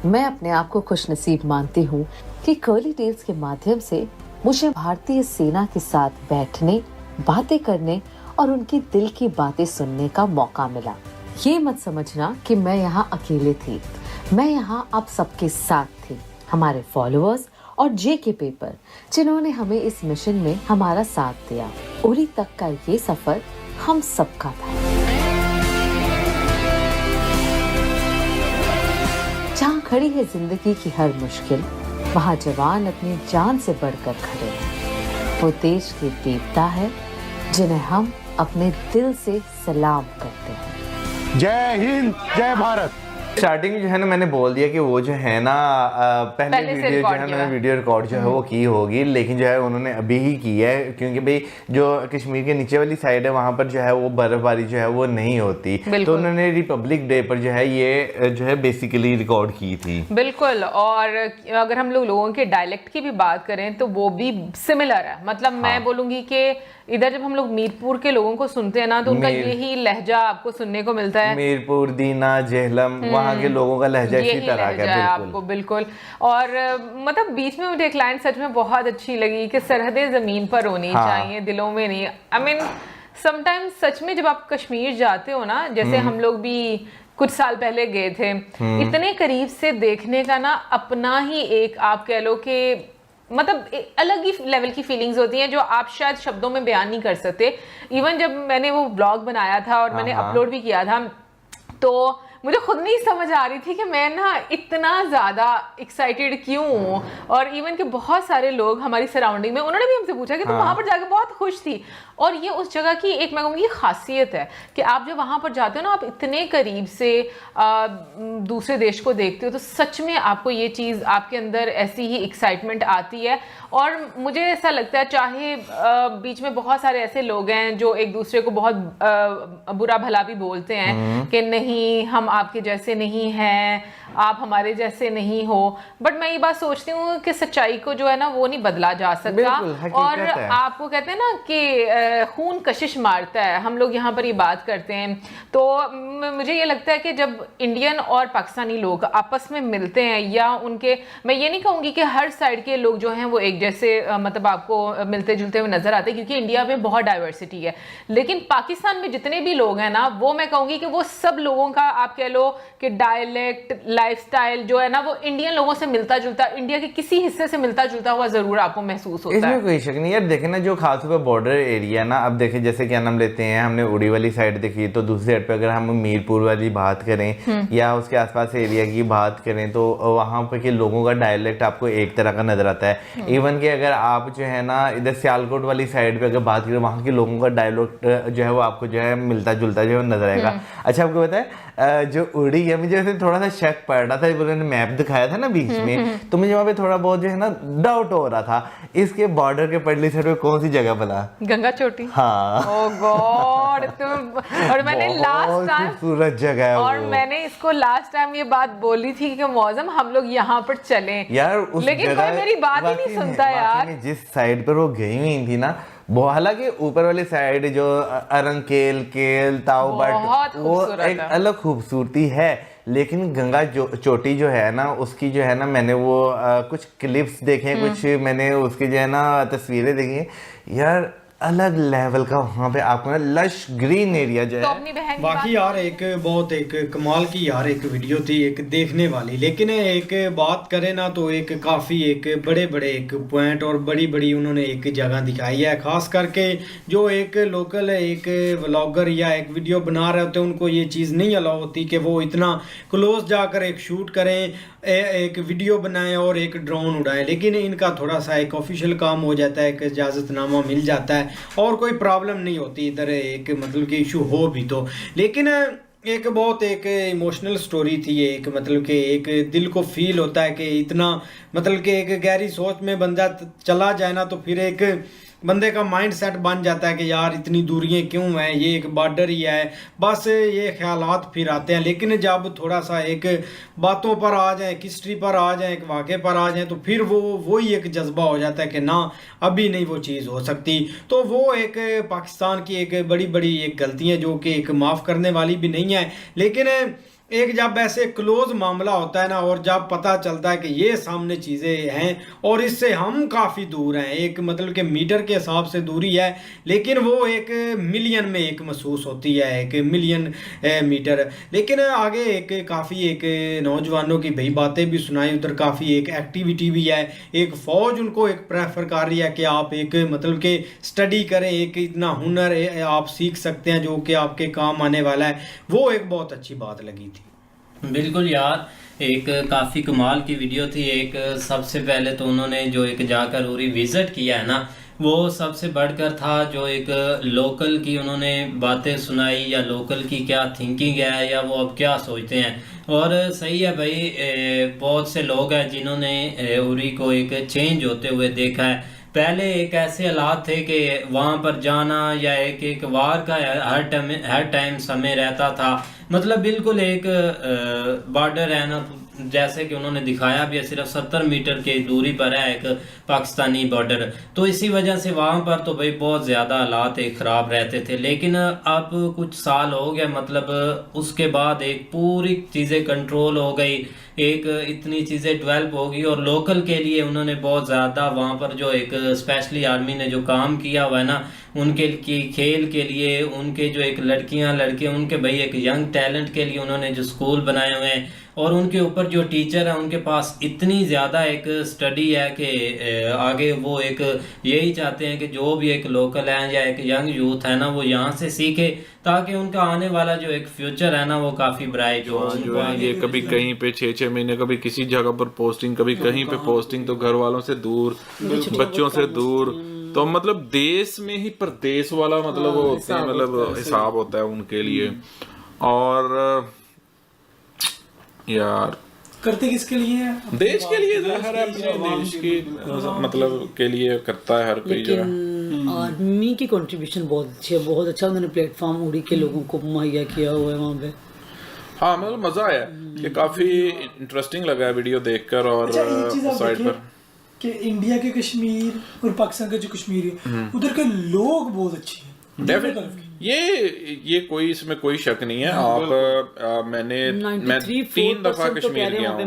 मैं अपने आप को खुशनसीब मानती हूँ कि कर्ली टेल्स के माध्यम से मुझे भारतीय सेना के साथ बैठने, बातें करने और उनकी दिल की बातें सुनने का मौका मिला। ये मत समझना कि मैं यहाँ अकेले थी, मैं यहाँ आप सबके साथ थी। हमारे फॉलोअर्स और JK पेपर, जिन्होंने हमें इस मिशन में हमारा साथ दिया। उरी तक का ये सफर हम सबका था। जहाँ खड़ी है जिंदगी की हर मुश्किल, वहाँ जवान अपनी जान से बढ़कर खड़े हैं। वो देश की देवता है जिन्हें हम अपने दिल से सलाम करते हैं। जय हिंद, जय भारत। स्टार्टिंग में जो है ना मैंने बोल दिया कि वो जो है ना पहले वीडियो जो है ना वीडियो रिकॉर्ड जो है वो की होगी, लेकिन जो है उन्होंने अभी ही की है, क्योंकि भाई जो कश्मीर के नीचे वाली साइड है वहाँ पर जो है वो बर्फबारी जो है वो नहीं होती, तो उन्होंने रिपब्लिक डे पर जो है ये जो है बेसिकली रिकॉर्ड की थी। बिल्कुल। और अगर हम लोगों के डायलेक्ट की भी बात करें तो वो भी सिमिलर है। मतलब मैं बोलूँगी कि इधर जब हम लोग मीरपुर के लोगों को सुनते हैं ना तो उनका यही लहजा आपको सुनने को मिलता है। मीरपुर, दीना, जेहलम, वहाँ के लोगों का लहजा इसी तरह का है आपको। बिल्कुल। और मतलब बीच में मुझे एक लाइन सच में बहुत अच्छी लगी कि सरहदें जमीन पर होनी चाहिए, दिलों में नहीं। आई मीन समटाइम्स सच में जब आप कश्मीर जाते हो ना, जैसे हम लोग भी कुछ साल पहले गए थे, इतने करीब से देखने का ना अपना ही एक आप कह लो कि मतलब अलग ही लेवल की फीलिंग्स होती हैं जो आप शायद शब्दों में बयान नहीं कर सकते। इवन जब मैंने वो ब्लॉग बनाया था और मैंने अपलोड भी किया था तो मुझे खुद नहीं समझ आ रही थी कि मैं ना इतना ज़्यादा एक्साइटेड क्यों हूँ। और इवन के बहुत सारे लोग हमारी सराउंडिंग में उन्होंने भी हमसे पूछा कि तुम वहाँ पर जाकर बहुत खुश थी। और ये उस जगह की एक मैं कहूँगी खासियत है कि आप जब वहाँ पर जाते हो ना, आप इतने करीब से दूसरे देश को देखते हो तो सच में आपको ये चीज़ आपके अंदर ऐसी ही एक्साइटमेंट आती है। और मुझे ऐसा लगता है चाहे बीच में बहुत सारे ऐसे लोग हैं जो एक दूसरे को बहुत बुरा भला भी बोलते हैं कि नहीं हम आपके जैसे नहीं हैं, आप हमारे जैसे नहीं हो, बट मैं ये बात सोचती हूँ कि सच्चाई को जो है ना वो नहीं बदला जा सकता। और आपको कहते हैं ना कि खून कशिश मारता है, हम लोग यहाँ पर ये बात करते हैं। तो मुझे ये लगता है कि जब इंडियन और पाकिस्तानी लोग आपस में मिलते हैं या उनके, मैं ये नहीं कहूँगी कि हर साइड के लोग जो हैं वो एक जैसे मतलब आपको मिलते जुलते हुए नजर आते हैं, क्योंकि इंडिया में बहुत डाइवर्सिटी है। लेकिन पाकिस्तान में जितने भी लोग हैं ना, वो मैं कहूँगी कि वो सब लोगों का आप कह लो कि डायलेक्ट, लाइफस्टाइल जो है ना वो इंडियन लोगों से मिलता जुलता, इंडिया के किसी हिस्से से मिलता जुलता हुआ जरूर आपको महसूस होता है। इसमें कोई शक नहीं यार। देखे ना जो खासतौर पर बॉर्डर एरिया ना, अब देखे जैसे क्या नाम लेते हैं, हमने उड़ी वाली साइड देखी, तो दूसरी साइड पे अगर हम मीरपुर वाली बात करें या उसके आसपास एरिया की बात करें तो वहाँ पे के लोगों का डायलेक्ट आपको एक तरह का नजर आता है। इवन कि अगर आप जो है ना इधर सियालकोट वाली साइड पे अगर बात करें, वहाँ के लोगों का डायलॉग जो है वो आपको जो है मिलता जुलता जो नजर आएगा। अच्छा आपको पता है जो उड़ी है, मुझे वैसे थोड़ा सा शक पड़ रहा था, उन्होंने मैप दिखाया था ना बीच में, तो मुझे वहाँ पे थोड़ा बहुत जो है ना डाउट हो रहा था इसके बॉर्डर के पड़ली साइड पे कौन सी जगह बना, गंगा चोटी। हाँ ओह गॉड। और मैंने लास्ट टाइम खूबसूरत जगह है और मैंने इसको लास्ट टाइम ये बात बोली थी कि मौसम हम लोग यहाँ पर चलें यार, लेकिन कोई मेरी बात ही नहीं सुनता यार। जिस साइड पर वो गई हुई थी ना, वो हालांकि ऊपर वाली साइड जो अरंकेल, केल, ताऊ बट वो एक अलग खूबसूरती है, लेकिन गंगा चोटी जो है ना उसकी जो है ना मैंने वो कुछ क्लिप्स देखे, कुछ मैंने उसकी जो है ना तस्वीरें देखी यार, अलग लेवल का वहाँ पे आपको ना लश ग्रीन एरिया जो है। बाकी यार एक बहुत एक कमाल की यार एक वीडियो थी, एक देखने वाली। लेकिन एक बात करें ना तो एक काफ़ी एक बड़े बड़े एक पॉइंट और बड़ी बड़ी उन्होंने एक जगह दिखाई है। खास करके जो एक लोकल एक व्लॉगर या एक वीडियो बना रहे होते हैं उनको ये चीज़ नहीं अलाउ होती कि वो इतना क्लोज जाकर एक शूट करें, एक वीडियो बनाएं और एक ड्रोन उड़ाएं। लेकिन इनका थोड़ा सा एक ऑफिशियल काम हो जाता है, एक इजाज़तनामा मिल जाता है और कोई प्रॉब्लम नहीं होती इधर एक मतलब कि इशू हो भी तो। लेकिन एक बहुत एक इमोशनल स्टोरी थी, एक मतलब कि एक दिल को फील होता है कि इतना मतलब कि एक गहरी सोच में बंदा चला जाए ना तो फिर एक बंदे का माइंड सेट बन जाता है कि यार इतनी दूरियां क्यों हैं, ये एक बॉर्डर ही है, बस ये ख्यालात फिर आते हैं। लेकिन जब थोड़ा सा एक बातों पर आ जाए, हिस्ट्री पर आ जाए, एक वाक़े पर आ जाए, तो फिर वही एक जज्बा हो जाता है कि ना अभी नहीं वो चीज़ हो सकती। तो वो एक पाकिस्तान की एक बड़ी बड़ी एक गलती है जो कि एक माफ़ करने वाली भी नहीं है। लेकिन एक जब ऐसे क्लोज मामला होता है ना और जब पता चलता है कि ये सामने चीज़ें हैं और इससे हम काफ़ी दूर हैं, एक मतलब कि मीटर के हिसाब से दूरी है, लेकिन वो एक मिलियन में एक महसूस होती है, एक मिलियन मीटर। लेकिन आगे एक काफ़ी एक नौजवानों की भाई बातें भी सुनाई, उधर काफ़ी एक एक्टिविटी भी है, एक फ़ौज उनको एक प्रेफर कर रही है कि आप एक मतलब कि स्टडी करें, एक इतना हुनर आप सीख सकते हैं जो कि आपके काम आने वाला है। वो एक बहुत अच्छी बात लगी थी। बिल्कुल यार, एक काफ़ी कमाल की वीडियो थी। एक सबसे पहले तो उन्होंने जो एक जाकर उरी विज़िट किया है ना, वो सबसे बढ़कर था। जो एक लोकल की उन्होंने बातें सुनाई, या लोकल की क्या थिंकिंग है, या वो अब क्या सोचते हैं। और सही है भाई, बहुत से लोग हैं जिन्होंने उरी को एक चेंज होते हुए देखा है। पहले एक ऐसे हालात थे कि वहाँ पर जाना या एक एक वार का हर टाइम समय रहता था। मतलब बिल्कुल एक बॉर्डर है ना, जैसे कि उन्होंने दिखाया भी है, सिर्फ 70 मीटर की दूरी पर है एक पाकिस्तानी बॉर्डर। तो इसी वजह से वहाँ पर तो भाई बहुत ज़्यादा हालात एक ख़राब रहते थे। लेकिन अब कुछ साल हो गए, मतलब उसके बाद एक पूरी चीज़ें कंट्रोल हो गई, एक इतनी चीज़ें डेवलप होगी। और लोकल के लिए उन्होंने बहुत ज़्यादा वहाँ पर जो एक स्पेशली आर्मी ने जो काम किया हुआ है ना, उनके की खेल के लिए, उनके जो एक लड़कियां लड़के, उनके भाई एक यंग टैलेंट के लिए उन्होंने जो स्कूल बनाए हुए हैं। और उनके ऊपर जो टीचर है उनके पास इतनी ज़्यादा एक स्टडी है कि आगे वो एक यही चाहते हैं कि जो भी एक लोकल है या एक यंग यूथ है ना, वो यहाँ से सीखे, ताकि उनका आने वाला जो एक फ्यूचर है ना वो काफ़ी ब्राइट हो। जो है ये कभी कहीं पे 6-6 महीने, कभी किसी जगह पर पोस्टिंग, कभी कहीं पे पोस्टिंग, तो घर वालों से दूर, बच्चों से दूर। तो मतलब देश में ही परदेश वाला मतलब वो होते हैं, मतलब हिसाब होता है उनके लिए। और यार करते किसके लिए है? देश के लिए, हर अपने देश की मतलब के लिए करता है हर कोई जो है। आर्मी की कंट्रीब्यूशन बहुत अच्छी है, बहुत अच्छा उन्होंने प्लेटफॉर्म उड़ी के लोगों को मुहैया किया हुआ है वहाँ पे। हाँ मतलब मजा आया कि काफी इंटरेस्टिंग लगा है वीडियो देखकर। और साइड पर कि इंडिया के कश्मीर और पाकिस्तान का जो कश्मीर है, उधर के लोग बहुत अच्छे हैं। ये कोई इसमें कोई शक नहीं है। आप मैं 3 दफा कश्मीर गया हूँ।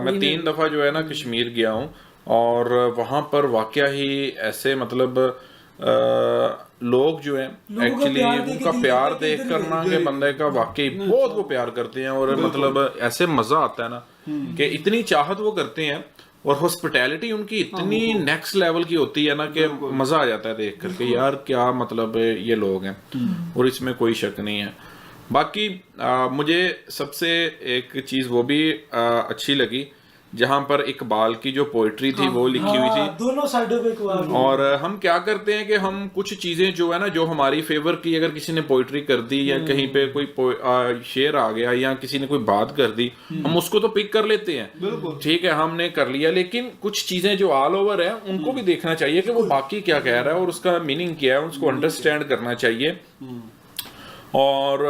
मैं 3 दफा जो है ना कश्मीर गया हूँ, और वहाँ पर वाकया ही ऐसे मतलब लोग जो हैं एक्चुअली उनका प्यार देख कर ना कि बंदे का वाकई बहुत वो प्यार करते हैं। और मतलब ऐसे मजा आता है ना कि इतनी चाहत वो करते हैं, और हॉस्पिटैलिटी उनकी इतनी नेक्स्ट लेवल की होती है ना कि मजा आ जाता है देख करके, यार क्या मतलब ये लोग हैं। और इसमें कोई शक नहीं है। बाकी मुझे सबसे एक चीज वो भी अच्छी लगी, जहां पर इकबाल की जो पोइट्री थी वो लिखी हुई थी दोनों साइडों पे इकबाल। और हम क्या करते हैं कि हम कुछ चीजें जो है ना, जो हमारी फेवर की, अगर किसी ने पोइट्री कर दी या कहीं पे कोई शेर आ गया या किसी ने कोई बात कर दी, हम उसको तो पिक कर लेते हैं, ठीक है हमने कर लिया। लेकिन कुछ चीजें जो ऑल ओवर है उनको भी देखना चाहिए कि वो बाकी क्या कह रहा है और उसका मीनिंग क्या है, उसको अंडरस्टैंड करना चाहिए। और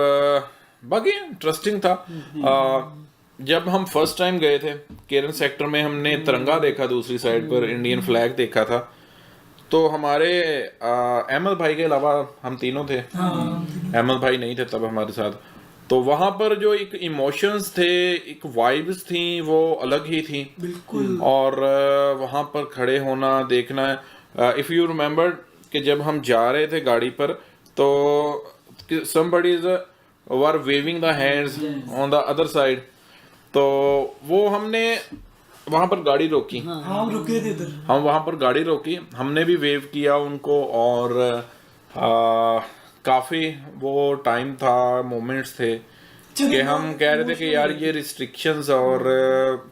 बाकी इंटरेस्टिंग था। जब हम फर्स्ट टाइम गए थे केरन सेक्टर में, हमने तिरंगा देखा, दूसरी साइड पर इंडियन फ्लैग देखा था। तो हमारे अहमद भाई के अलावा हम तीनों थे, अहमद भाई नहीं थे तब हमारे साथ। तो वहाँ पर जो एक इमोशंस थे, एक वाइब्स थी, वो अलग ही थी बिल्कुल। और वहाँ पर खड़े होना, देखना, इफ़ यू रिमेम्बर कि जब हम जा रहे थे गाड़ी पर, तो somebody were waving the hands on the other side. तो वो हमने वहां पर गाड़ी रोकी, हम रुके थे इधर, हम वहां पर गाड़ी रोकी, हमने भी वेव किया उनको। और काफी वो टाइम था, मोमेंट्स थे कि हम कह रहे थे कि यार ये रिस्ट्रिक्शंस और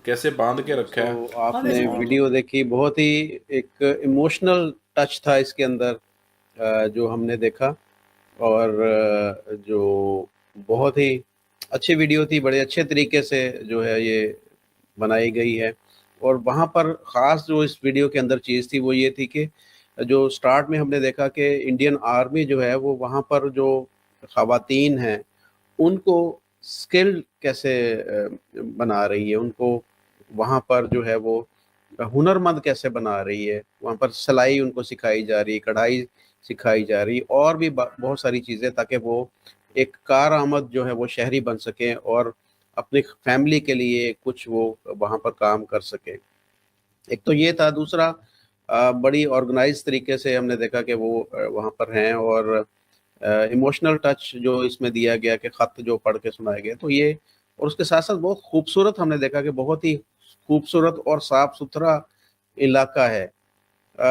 कैसे बांध के रखा है। तो आपने वीडियो देखी, बहुत ही एक इमोशनल टच था इसके अंदर जो हमने देखा, और जो बहुत ही अच्छी वीडियो थी, बड़े अच्छे तरीके से जो है ये बनाई गई है। और वहाँ पर ख़ास जो इस वीडियो के अंदर चीज़ थी वो ये थी कि जो स्टार्ट में हमने देखा कि इंडियन आर्मी जो है वो वहाँ पर जो ख़वातीन हैं उनको स्किल्ड कैसे बना रही है, उनको वहाँ पर जो है वो हुनरमंद कैसे बना रही है। वहाँ पर सिलाई उनको सिखाई जा रही है, कढ़ाई सिखाई जा रही, और भी बहुत सारी चीज़ें, ताकि वो एक कारआमद जो है वो शहरी बन सकें और अपनी फैमिली के लिए कुछ वो वहाँ पर काम कर सकें। एक तो ये था। दूसरा, बड़ी ऑर्गेनाइज तरीके से हमने देखा कि वो वहाँ पर हैं, और इमोशनल टच जो इसमें दिया गया कि ख़त जो पढ़ के सुनाए गए, तो ये, और उसके साथ साथ बहुत खूबसूरत हमने देखा कि बहुत ही खूबसूरत और साफ़ सुथरा इलाका है।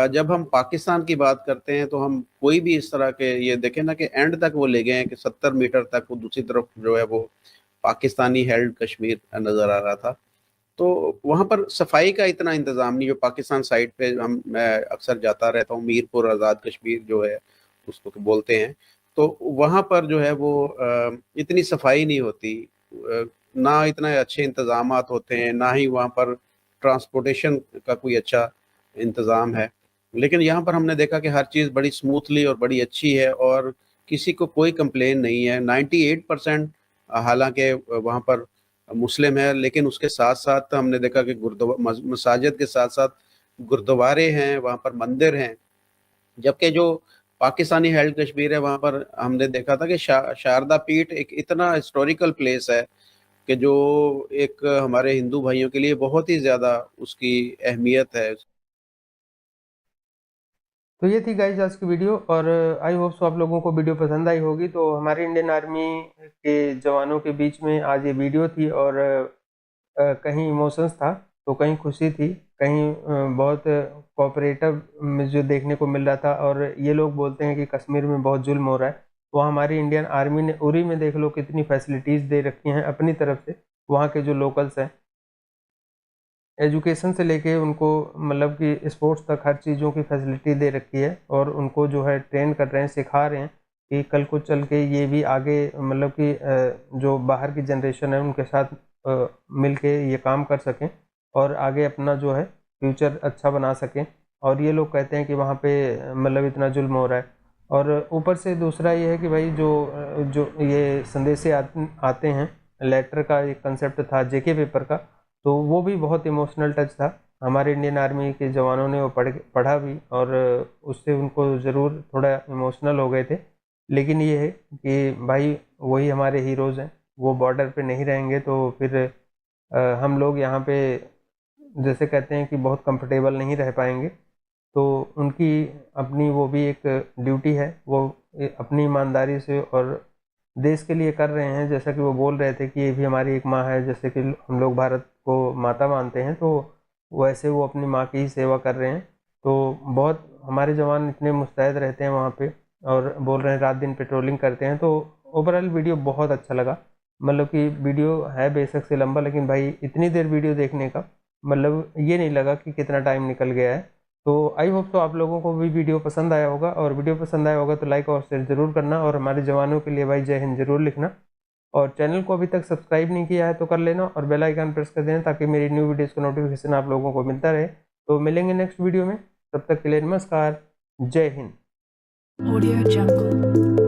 जब हम पाकिस्तान की बात करते हैं तो हम कोई भी इस तरह के ये देखें ना कि एंड तक वो ले गए हैं कि 70 मीटर तक वो दूसरी तरफ जो है वो पाकिस्तानी हेल्ड कश्मीर नज़र आ रहा था। तो वहाँ पर सफाई का इतना इंतज़ाम नहीं। जो पाकिस्तान साइड पे मैं अक्सर जाता रहता हूँ, मीरपुर आज़ाद कश्मीर जो है उसको बोलते हैं, तो वहाँ पर जो है वो इतनी सफाई नहीं होती, ना इतने अच्छे इंतज़ामात होते हैं, ना ही वहाँ पर ट्रांसपोर्टेशन का कोई अच्छा इंतज़ाम है। लेकिन यहाँ पर हमने देखा कि हर चीज़ बड़ी स्मूथली और बड़ी अच्छी है और किसी को कोई कंप्लेन नहीं है। 98% हालांकि वहाँ पर मुस्लिम है, लेकिन उसके साथ साथ हमने देखा कि मसाजिद के साथ साथ गुरुद्वारे हैं, वहाँ पर मंदिर हैं। जबकि जो पाकिस्तानी हेल्ड कश्मीर है, वहाँ पर हमने देखा था कि शारदा पीठ एक इतना हिस्टोरिकल प्लेस है कि जो एक हमारे हिंदू भाइयों के लिए बहुत ही ज़्यादा उसकी अहमियत है। तो ये थी गाइस आज की वीडियो, और आई होप सो आप लोगों को वीडियो पसंद आई होगी। तो हमारे इंडियन आर्मी के जवानों के बीच में आज ये वीडियो थी, और कहीं इमोशंस था तो कहीं खुशी थी, कहीं बहुत कोऑपरेटिव में जो देखने को मिल रहा था। और ये लोग बोलते हैं कि कश्मीर में बहुत जुल्म हो रहा है, वो हमारी इंडियन आर्मी ने उरी में देख लो कितनी फैसिलिटीज़ दे रखी हैं अपनी तरफ से। वहाँ के जो लोकल्स हैं, एजुकेशन से लेके उनको मतलब कि स्पोर्ट्स तक हर चीज़ों की फैसिलिटी दे रखी है, और उनको जो है ट्रेन कर रहे हैं, सिखा रहे हैं कि कल को चल के ये भी आगे मतलब कि जो बाहर की जनरेशन है उनके साथ मिल के ये काम कर सकें और आगे अपना जो है फ्यूचर अच्छा बना सकें। और ये लोग कहते हैं कि वहाँ पे मतलब इतना जुल्म हो रहा है। और ऊपर से दूसरा ये है कि भाई जो ये संदेशे आते हैं, लेटर का एक कंसेप्ट था जेके पेपर का, तो वो भी बहुत इमोशनल टच था। हमारे इंडियन आर्मी के जवानों ने वो पढ़ा भी, और उससे उनको ज़रूर थोड़ा इमोशनल हो गए थे। लेकिन ये है कि भाई वही हमारे हीरोज़ हैं, वो बॉर्डर पे नहीं रहेंगे तो फिर हम लोग यहाँ पे जैसे कहते हैं कि बहुत कंफर्टेबल नहीं रह पाएंगे। तो उनकी अपनी वो भी एक ड्यूटी है, वो अपनी ईमानदारी से और देश के लिए कर रहे हैं। जैसा कि वो बोल रहे थे कि ये भी हमारी एक माँ है, जैसे कि हम लोग भारत को माता मानते हैं, तो वैसे वो अपनी माँ की ही सेवा कर रहे हैं। तो बहुत हमारे जवान इतने मुस्तैद रहते हैं वहाँ पे, और बोल रहे हैं रात दिन पेट्रोलिंग करते हैं। तो ओवरऑल वीडियो बहुत अच्छा लगा। मतलब कि वीडियो है बेशक से लंबा, लेकिन भाई इतनी देर वीडियो देखने का मतलब ये नहीं लगा कि कितना टाइम निकल गया है। तो आई होप तो आप लोगों को भी वीडियो पसंद आया होगा, और वीडियो पसंद आया होगा तो लाइक और शेयर ज़रूर करना, और हमारे जवानों के लिए भाई जय हिंद ज़रूर लिखना। और चैनल को अभी तक सब्सक्राइब नहीं किया है तो कर लेना, और बेल आइकन प्रेस कर देना ताकि मेरी न्यू वीडियोज़ का नोटिफिकेशन आप लोगों को मिलता रहे। तो मिलेंगे नेक्स्ट वीडियो में, तब तक के लिए नमस्कार, जय हिंद। Audio Jungle.